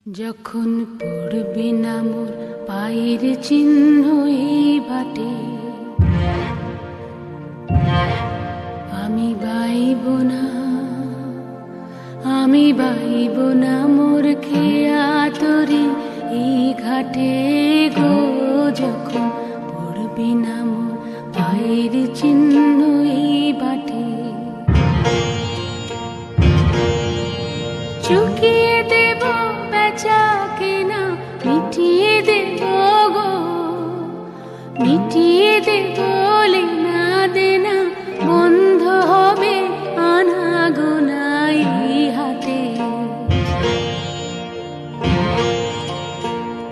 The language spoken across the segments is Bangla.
যখন পড়বে না মোর পায়ের চিহ্ন এই বাটে, আমি বাইব না, আমি বাইব না মোর খেয়া তরি এই ঘাটে গো। যখন পড়বে না মোর পায়ের চিহ্ন এই বাটে, চুকিয়ে দেব বেচা কেনা, মিটিয়ে দেব গো, মিটিয়ে দেব লেনা দেনা, বন্ধ হবে আনা গোনা এই হাতে।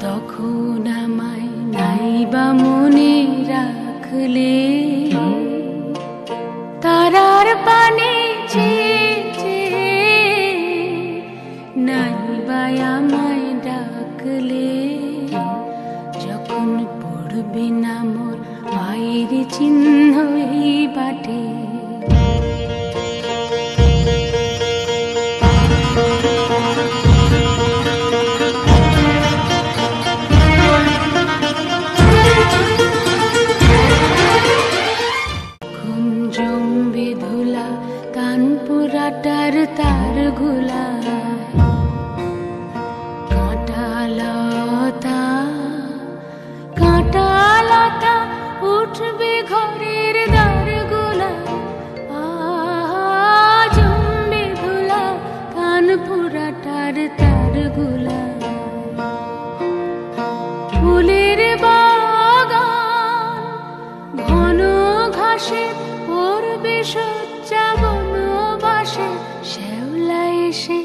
তখন আমায় নাইবা মনে রাখলে, তারার পানে নাইবা আমায় ডাকলে। যখন পড়বে না মোর পায়ের চিহ্ন এই বাটে, ঘুম জমবে ধুলা কানপুরাটার তার গুলা, কাঁটালতা উঠবে ঘরের দ্বার গোলা, জমবে ধুলা কানপুরাটার তার গোলা। ফুলের বাগান ঘন ঘাসে পড়বে সজ্জা বনবাসে, শ্যাওলা এসে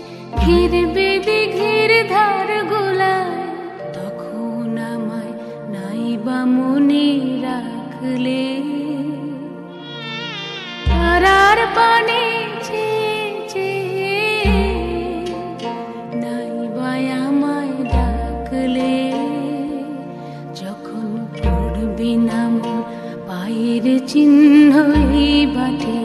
ঘিরবে দিঘির ধার গোলায়। তখন আমায় নাইবা মনে রাখলে, তারার পানে নাইবা আমায় ডাকলে। যখন পড়বে না মোর পায়ের চিহ্ন এই বাটে।